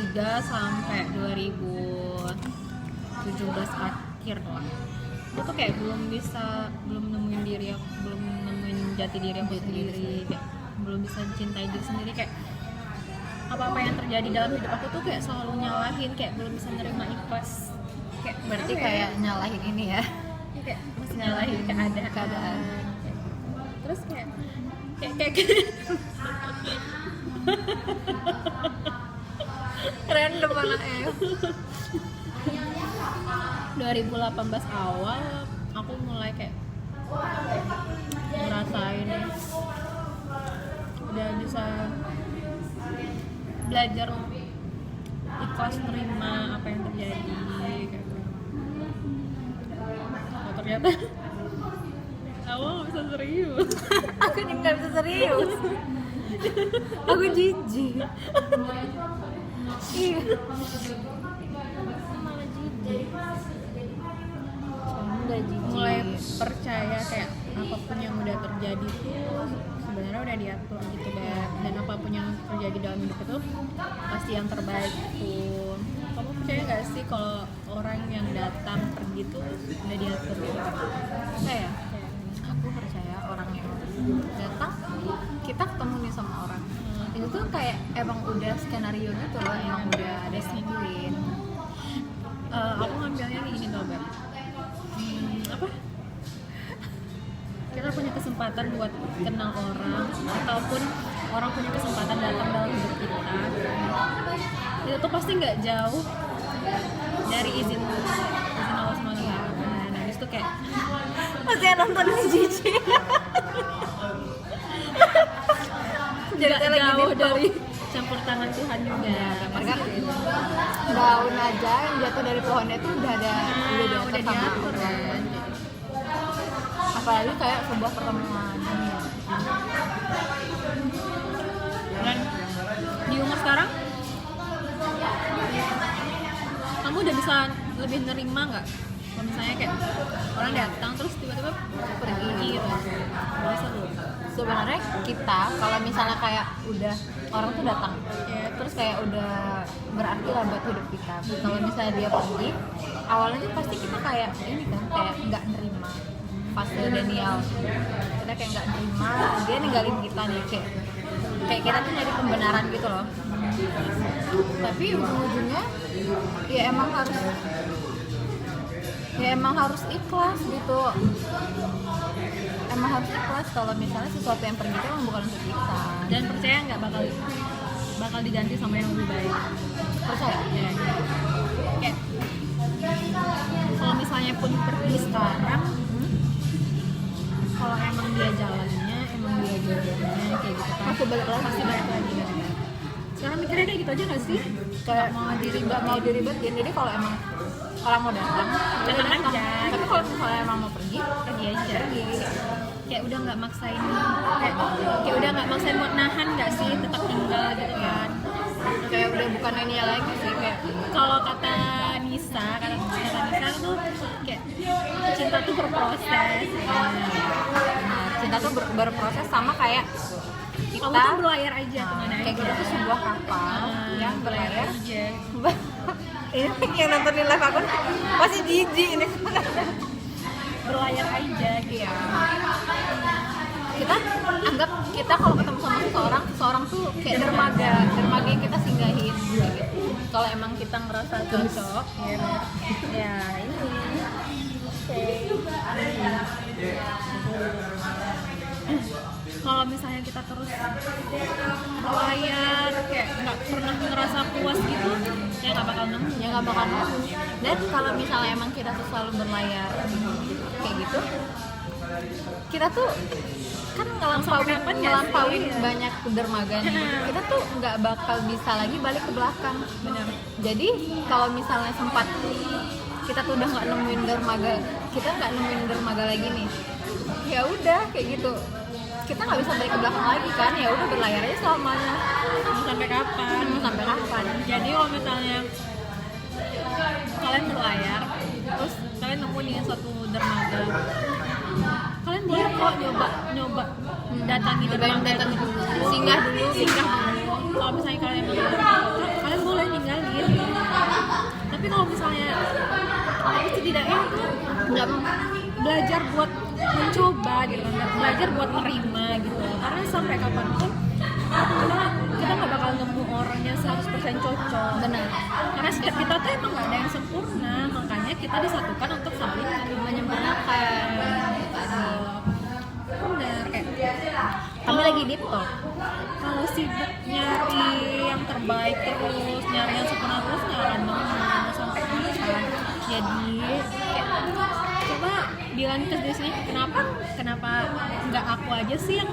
2003 sampai 2017 akhir lah. Aku tuh kayak belum nemuin diri aku, belum nemuin jati diri aku sendiri, kayak belum bisa cintai diri sendiri, kayak apa-apa yang terjadi dalam hidup aku tuh kayak selalu nyalahin, kayak belum bisa nerima ikhlas. Kayak Berarti apa ya? kayak nyalahin ini ya. Kayak masih nyalahin keadaan. Terus kayak Random anaknya. 2018 awal aku mulai kayak ngerasain udah bisa belajar ikhlas terima apa yang terjadi kayak. Oh, ternyata awal nggak bisa serius. Aku ini nggak bisa serius. Aku jijik. Iya. Malah jijik. Udah jijik. Mulai percaya kayak apapun yang udah terjadi tuh sebenarnya udah diatur gitu, Beb. Dan apapun yang terjadi dalam hidup itu pasti yang terbaik tuh. Kamu percaya gak sih kalau orang yang datang pergi tuh udah diatur gitu? Percaya? Aku percaya orang yang datang, kita ketemu nih sama orang. Itu tuh kayak emang udah skenario gitu loh, emang udah ada scriptin. Aku ngambilnya gini tuh, Beb. Apa? Kita punya kesempatan buat kenal orang, ataupun orang punya kesempatan datang dalam hidup kita. Itu tuh pasti nggak jauh dari izin Allah SWT. Nah, habis itu kayak Pasti yang nonton ini jijik. Jadi nggak lagi jauh di dari campur tangan Tuhan juga. Mereka daun aja yang jatuh dari pohonnya itu udah Udah diatur sama diatur Allah. kan. Apalagi kayak sebuah pertemuan. Dan di umur sekarang kamu udah bisa lebih nerima nggak kalau misalnya kayak orang datang terus tiba-tiba pergi gitu? Udah seru. Sebenarnya kita kalau misalnya kayak udah orang tuh datang, terus kayak udah berarti lah buat hidup kita. Kalau misalnya dia pergi, awalnya tuh pasti kita kayak ini kan, kayak nggak nerima, fase denial. Kita kayak nggak nerima dia ninggalin kita nih, kayak kita tuh nyari pembenaran gitu loh. Tapi ujung-ujungnya ya emang harus ikhlas gitu. Emang harus ikhlas kalau misalnya sesuatu yang pergi itu emang bukan untuk kita. Dan percaya nggak bakal diganti sama yang lebih baik? Percaya? Ya, kayak kalau misalnya pun pergi sekarang, kalau emang dia jalannya, emang dia jodohnya kayak gitu kan, Pasti balik lagi. pasti balik lagi kan. Sekarang mikirnya kayak gitu aja nggak sih? Kayak Nggak mau diribetin. Jadi kalau emang orang mau datang, Datang ya datang. aja. Tapi kalau misalnya emang mau pergi aja. Kayak udah nggak maksain, kayak udah nggak maksain buat nahan nggak sih, tetap tinggal gitu kan. kayak udah bukan ini lagi sih, kayak Kalau kata Nisa tuh kayak cinta tuh berproses. cinta tuh berproses sama kayak kita. Kamu tuh berlayar aja Nah, kemana kayak aja. kita tuh sebuah kapal yang berlayar. aja. Ini yang nontonin live aku pasti jijik ini. Berlayar aja gitu. Iya. Kita anggap kita kalau ketemu sama seseorang tuh kayak dermaga yang kita singgahin gitu. Kalau emang kita ngerasa cocok, ya ini. Kalau misalnya kita terus berlayar kayak nggak pernah ngerasa puas gitu, ya nggak bakal nemu. Ya nggak bakal nemu. Dan kalau misalnya emang kita tuh selalu berlayar kayak gitu, kita tuh kan ngelampauin Iya. banyak dermaga nih. Kita tuh nggak bakal bisa lagi balik ke belakang. Benar. Jadi kalau misalnya sempat kita tuh udah nggak nemuin dermaga lagi nih, ya udah kayak gitu. Kita nggak bisa balik ke belakang lagi kan, ya udah berlayar aja selamanya. Mau sampai kapan? Jadi kalau misalnya kalian berlayar, terus kalian nemu nih suatu dermaga, kalian boleh kok nyoba datangi dermaga Datang singgah dulu. Kalau misalnya kalian boleh tinggal Tapi kalau misalnya tapi setidaknya itu nggak belajar buat mencoba gitu kan, belajar buat menerima gitu. Karena sampai kapanpun kita nggak bakal nemu orang yang 100% cocok. Benar. Karena setiap kita tuh emang nggak ada yang sempurna, makanya kita disatukan untuk saling Menyempurnakan. benar kayak Kami lagi deep talk. kalau sibuk nyari yang terbaik terus, nyari yang sempurna terus nggak akan nemu sampai kapan. Jadi kayak coba bilang ke diri sendiri, kenapa nggak aku aja sih yang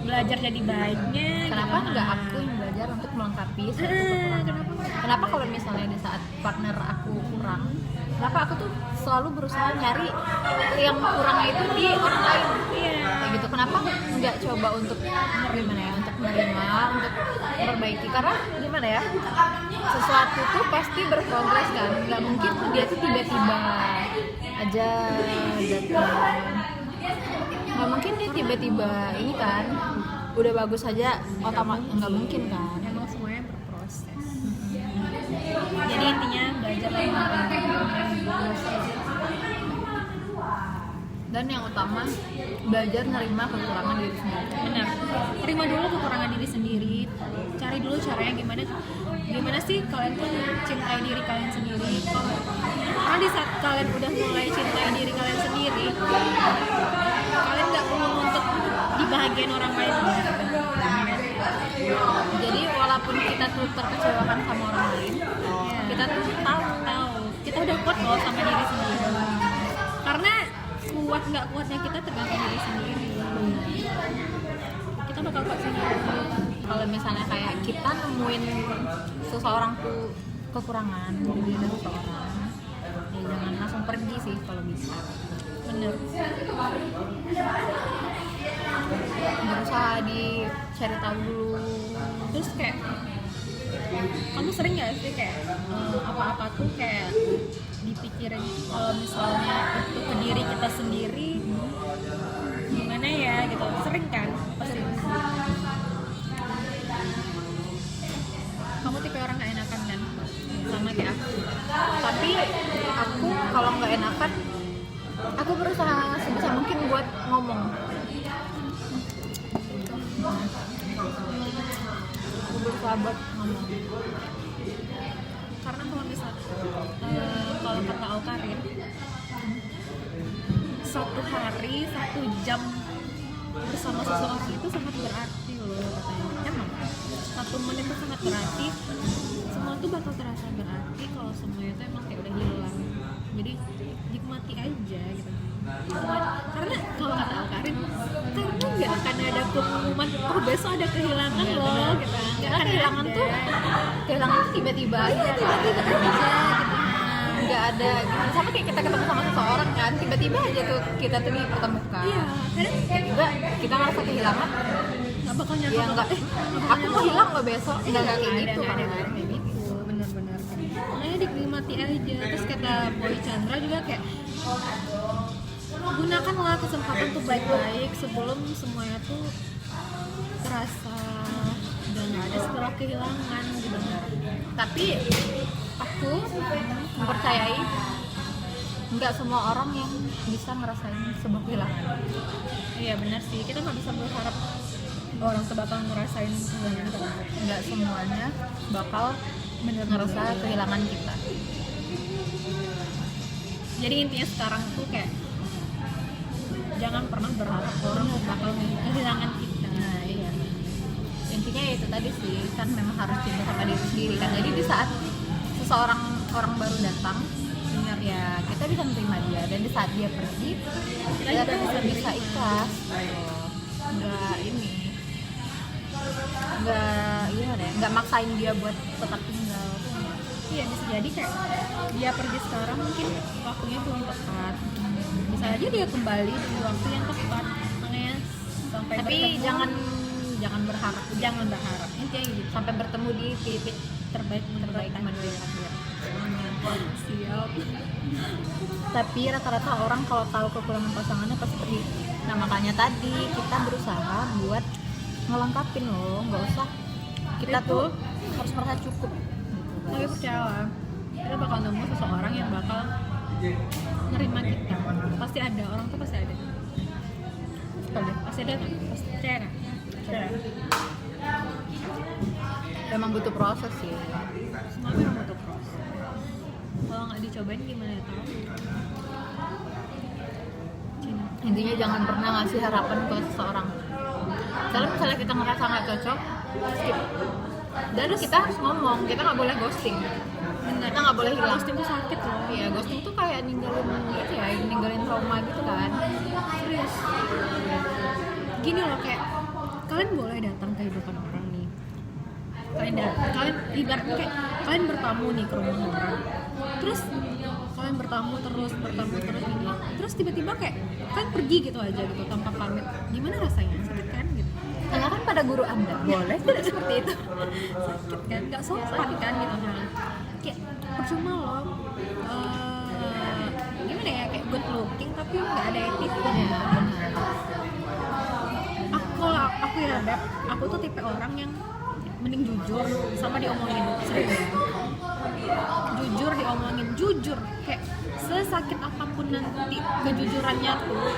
belajar jadi baiknya? Kenapa gitu. nggak aku yang belajar untuk melengkapi suatu Ah, kekurangan? kenapa? Kenapa kalau misalnya di saat partner aku kurang, kenapa aku tuh selalu berusaha nyari yang kurangnya itu di orang lain? Iya. Kayak gitu. Kenapa nggak coba untuk gimana ya, untuk menerima, untuk memperbaiki? Karena gimana ya, sesuatu tuh pasti berprogres kan. Nggak mungkin dia tuh tiba-tiba aja datang. Nggak mungkin dia tiba-tiba ini kan udah bagus aja otomatis, nggak mungkin kan. Emang semuanya berproses. Jadi intinya belajar lagi. Dan yang utama belajar nerima kekurangan diri sendiri. Benar. Terima dulu kekurangan diri sendiri. Cari dulu caranya gimana sih kalian tuh cintai diri kalian sendiri. Karena di saat kalian udah mulai cintai diri kalian sendiri, kalian nggak perlu untuk dibahagiain orang lain. Jadi walaupun kita tuh terkecewakan sama orang lain, kita tuh tahu Kita udah kuat loh sama diri sendiri. Karena kuat nggak kuatnya kita tergantung diri sendiri. Kita bakal kuat sendiri. kalau misalnya kayak kita nemuin seseorang tuh kekurangan di diri seseorang, ya jangan langsung pergi sih kalau bisa. Bener. Berusaha dicari tahu dulu. Terus kayak kamu sering nggak sih kayak apa-apa tuh kayak dipikirin kalau misalnya itu ke diri kita sendiri gimana ya gitu, sering kan pasti. Kamu tipe orang nggak enakan kan sama kayak aku. Tapi aku kalau nggak enakan, aku berusaha sebisa mungkin buat ngomong. Aku berusaha buat ngomong. Karena kalau misal kalau kata Aukarin, 1 hari 1 jam bersama seseorang itu sangat berarti loh katanya. Emang 1 menit itu sangat berarti. Semua tuh bakal terasa berarti kalau semuanya itu emang kayak udah hilang. Jadi nikmati aja gitu. Karena kalau kata Aukarin, karena nggak akan ada pengumuman oh besok ada kehilangan loh gitu. Nggak akan Kehilangan ada. tuh tiba-tiba aja kan. Nggak ada gitu. Sama kayak kita ketemu sama seseorang kan, tiba-tiba aja tuh kita tuh dipertemukan. Iya, kadang Dan juga kita ngerasa kehilangan, nggak bakal nyangka ya nggak, aku mau hilang nggak besok, nggak kayak gitu kan. kayak gitu, bener-bener makanya dinikmati aja. Terus kata Boy Chandra juga kayak gunakanlah kesempatan tuh baik-baik sebelum semuanya tuh terasa udah nggak ada setelah kehilangan gitu. Tapi aku mempercayai nggak semua orang yang bisa ngerasain sebuah kehilangan. Iya benar sih, kita nggak bisa berharap orang tuh bakal ngerasain kehilangan kita. Nggak semuanya bakal ngerasa kehilangan kita. Jadi intinya sekarang tuh kayak jangan pernah berharap orang bakal kehilangan kita. Nah iya, intinya ya itu tadi sih, kan memang harus cinta sama diri sendiri kan. Jadi di saat orang baru datang, benar ya, kita bisa menerima dia, dan di saat dia pergi kita tuh bisa ikhlas gitu. Nggak gimana ya, nggak maksain dia buat tetap tinggal. Iya bisa jadi kayak dia pergi sekarang mungkin waktunya belum tepat. Bisa aja dia kembali di waktu yang tepat. Makanya sampai Tapi bertemu, jangan berharap intinya gitu. sampai bertemu di titik Terbaik terbaik menurut manusia. siap. Tapi rata-rata orang kalau tahu kekurangan pasangannya pasti pergi. Nah makanya tadi kita berusaha buat ngelengkapin loh, nggak usah kita Itu tuh harus merasa cukup gitu, Tapi guys. percayalah kita bakal nemu seseorang yang bakal nerima kita. Pasti ada, orang tuh pasti ada. Pasti ada kan? Pasti percaya kan? Percaya. Memang butuh proses sih. Semua memang butuh proses. Kalau nggak dicobain gimana ya tahu? Intinya jangan pernah ngasih harapan ke seseorang. Kalau misalnya kita ngerasa nggak cocok, skip. Dan kita harus ngomong, kita nggak boleh ghosting. Bener. Kita nggak boleh hilang. Ghosting tuh sakit loh. Iya, ghosting tuh kayak ninggalin gitu ya, ninggalin trauma gitu kan. Serius. Gini loh, kayak kalian boleh datang ke kehidupan orang nih. Kalian ibaratnya kayak kalian bertamu nih ke rumah orang. Terus kalian bertamu terus ini. Terus tiba-tiba kayak kalian pergi gitu aja gitu tanpa pamit. Gimana rasanya? Sakit kan gitu. Tanyakan pada guru Anda, boleh tidak seperti itu? Sakit kan? Gak sopan kan gitu. Nah, kayak percuma loh. Gimana ya, kayak good looking tapi nggak ada attitude ya. Aku ya Beb, aku tuh tipe orang yang mending jujur sama diomongin. Serius. Jujur diomongin, jujur kayak sesakit apapun nanti kejujurannya tuh,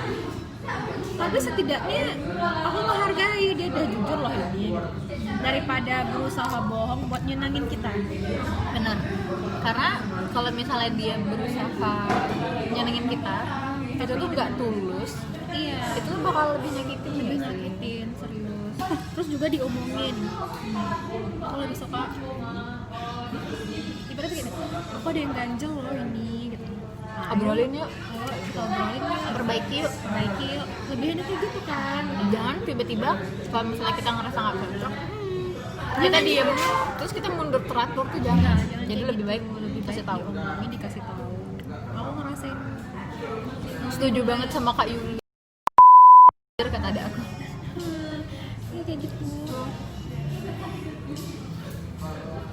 tapi setidaknya aku menghargai dia udah jujur loh ini, daripada berusaha bohong buat nyenangin kita. Benar. Karena kalau misalnya dia berusaha nyenengin kita, itu tuh nggak tulus. Iya, Itu bakal lebih nyakitin. lebih nyakitin, serius. Terus juga diomongin. Aku lebih suka ibaratnya gini, aku ada yang ganjel loh ini gitu. Obrolin yuk, Ayo kita obrolin yuk, perbaiki yuk. perbaiki yuk. Lebih enak kayak gitu kan. Jangan tiba-tiba kalau misalnya kita ngerasa nggak cocok, kita diem, terus kita mundur teratur tuh jangan. Jadi kayak lebih gitu. baik lebih kasih baik tahu. diomongin, dikasih tahu. Aku ngerasain Setuju banget sama Kak Yuli. Kata ada aku. ya kayak gitu.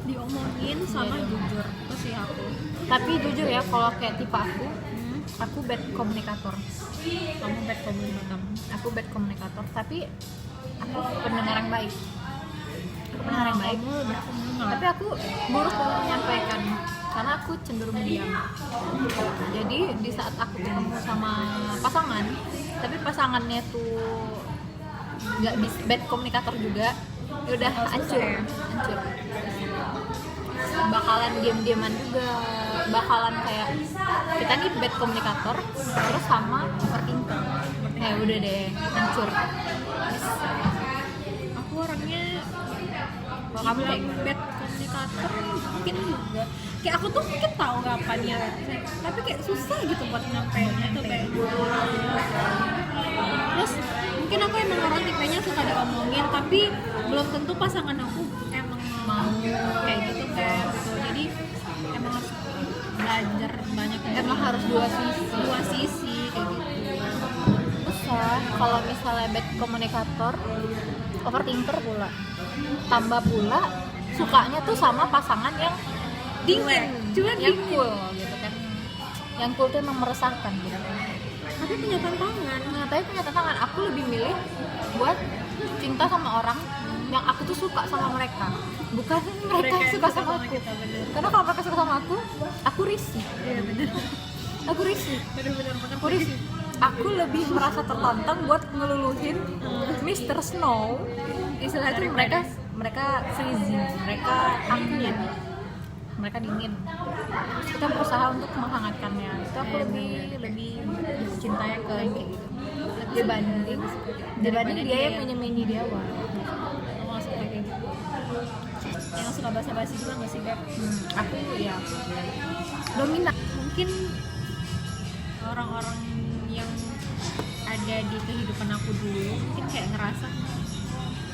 Diomongin sama jujur itu sih aku. Tapi jujur ya, kalau kayak tipe aku bad komunikator. Kamu bad komunikator. Aku bad komunikator, tapi aku pendengar yang baik. Aku pendengar yang baik. Kamu lebih pendengar. Tapi aku buruk dalam menyampaikan karena aku cenderung diam. Jadi di saat aku ketemu sama pasangan, tapi pasangannya tuh nggak bisa, bad komunikator juga, ya udah hancur. Bakalan diam-diaman juga, bakalan kayak kita nih bad komunikator terus sama overthinker. Ya udah deh, hancur. Aku orangnya Kalau kamu kayak dibilang bad komunikator mungkin juga. Kayak aku tuh mungkin tahu kapannya, tapi kayak susah gitu buat nyampeinnya tuh kayak. Terus mungkin aku emang orang tipenya suka diomongin, tapi belum tentu pasangan aku emang mau kayak gitu kan gitu. Jadi emang harus belajar banyak, emang harus dua sisi kayak gitu. besar. Kalau misalnya bad komunikator, overthinker pula, tambah pula sukanya tuh sama pasangan yang dingin, Cuek, yang dingin. cool gitu kan. Yang cool tuh emang meresahkan gitu. Tapi punya tantangan. Nah, tapi punya tantangan, aku lebih milih buat cinta sama orang yang aku tuh suka sama mereka, bukan mereka yang suka sama aku. kita, bener. Karena kalau mereka suka sama aku risih. Iya bener. Aku risih. Bener-bener banget. Aku risih. Aku lebih merasa tertantang buat ngeluluhin Mr. Snow. Istilahnya tuh mereka freezing, mereka angin, mereka dingin. Terus kita berusaha untuk menghangatkannya. Itu aku lebih cintanya ke yang kayak gitu. Dibanding dia yang menyemeni di awal. Aku gak suka kayak gitu. Yang suka basa-basi juga gak sih Beb? Aku ya dominan. Mungkin orang-orang yang ada di kehidupan aku dulu mungkin kayak ngerasa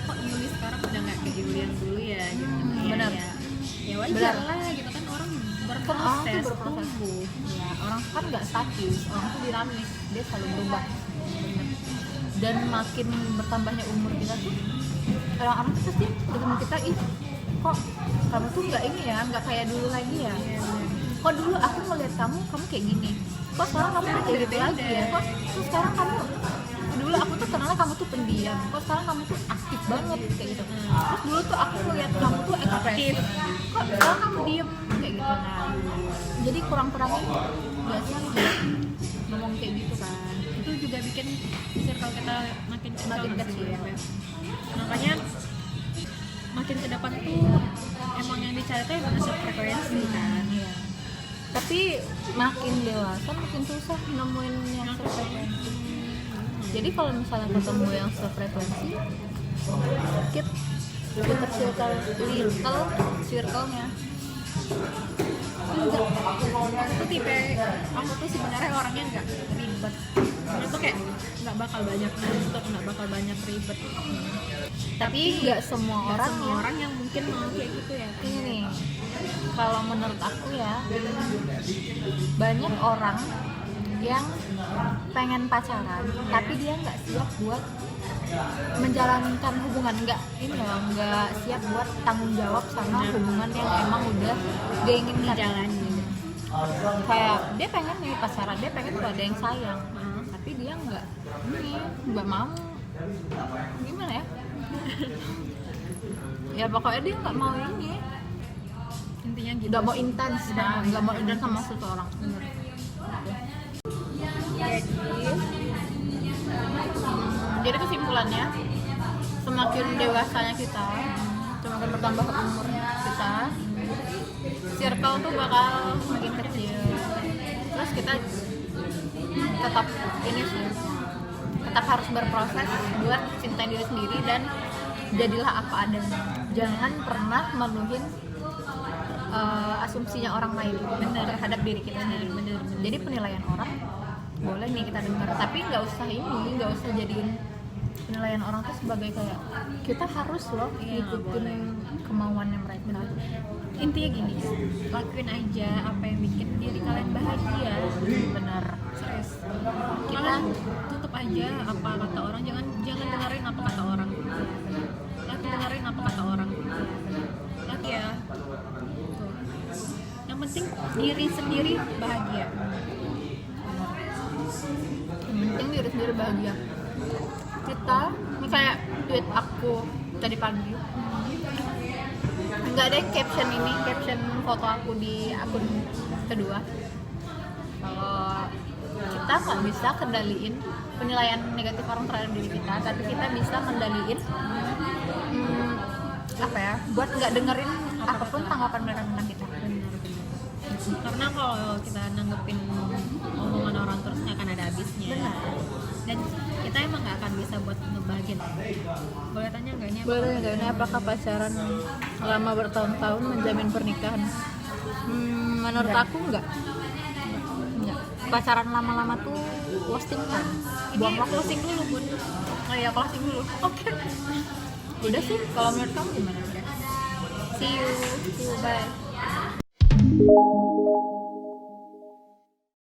kok Yuli sekarang udah gak kayak Yuli yang dulu ya gitu. Benar. Ya wajar lah gitu kan, orang berproses, tumbuh. Ya, orang kan nggak statis, orang tuh dinamis, dia selalu berubah. Dan makin bertambahnya umur kita tuh, orang-orang tuh pasti ketemu kita, ih kok kamu tuh nggak ini ya, nggak kayak dulu lagi ya. Kok dulu aku ngeliat kamu kayak gini. Kok sekarang kamu kayak gitu lagi ya. Kok terus sekarang kamu dulu aku tuh kenalnya kamu tuh pendiam, kok sekarang kamu tuh aktif banget kayak gitu. Terus dulu tuh aku ngeliat kamu tuh ekspresif, kok sekarang kamu diem kayak gitu. Nah jadi kurang-kurangin biasanya dia ngomong kayak gitu kan. Itu juga bikin circle kita makin Makin nggak kecil. sih, ya? Makanya makin ke depan tuh emang yang dicari tuh emang sefrekuensi kan. Iya. Tapi makin dewasa makin susah nemuin yang sefrekuensi. Jadi kalau misalnya ketemu yang sefrekuensi, keep Twitter little circle-nya. Itu tipe aku tuh sebenarnya orangnya nggak ribet. Sebenarnya tuh kayak nggak bakal banyak nuntut, nggak bakal banyak ribet. Tapi nggak semua Nggak orang semua ya. orang yang mungkin mau kayak gitu ya. Ini nih, kalau menurut aku ya, banyak orang yang pengen pacaran, tapi dia nggak siap buat menjalankan hubungan, nggak siap buat tanggung jawab sama hubungan yang emang udah dia inginkan. Jalani. Kayak dia pengen nih pacaran, dia pengen tuh ada yang sayang, tapi dia nggak mau, gimana ya? Ya pokoknya dia nggak mau ini, Intinya gitu. nggak mau intens, nggak mau intens sama seseorang. Jadi kesimpulannya, semakin dewasanya kita, semakin bertambah umur kita, circle tuh bakal makin kecil. Terus kita tetap ini sih, tetap harus berproses buat cintai diri sendiri dan jadilah apa adanya. Jangan pernah menuhin asumsinya orang lain terhadap diri kita sendiri. Jadi penilaian orang boleh nih kita dengar, tapi nggak usah jadiin penilaian orang tuh sebagai kayak kita harus loh ngikutin kemauannya mereka. Intinya gini, lakuin aja apa yang bikin diri kalian bahagia. Benar. Serius. Kita tutup aja apa kata orang, jangan dengerin apa kata orang. Dengerin apa kata orang. Lagi ya. Tuh. Yang penting diri sendiri bahagia. Yang penting diri sendiri bahagia. Kita, ini kayak tweet aku tadi pagi, nggak ada caption foto aku di akun kedua. Kalau kita nggak bisa kendaliin penilaian negatif orang terhadap diri kita, tapi kita bisa kendaliin buat nggak dengerin apapun tanggapan mereka tentang kita. Karena kalau kita nanggepin omongan orang terus nggak akan ada habisnya. Benar. Dan kita emang nggak akan bisa buat ngebahagiain. Boleh tanya nggak ini? Boleh nggak ini apakah pacaran lama bertahun-tahun menjamin pernikahan? Menurut aku enggak. Pacaran lama-lama tuh wasting kan. Buang waktu closing dulu bun. Oh iya, closing dulu. Oke. Udah sih, kalau menurut kamu gimana? See you, bye.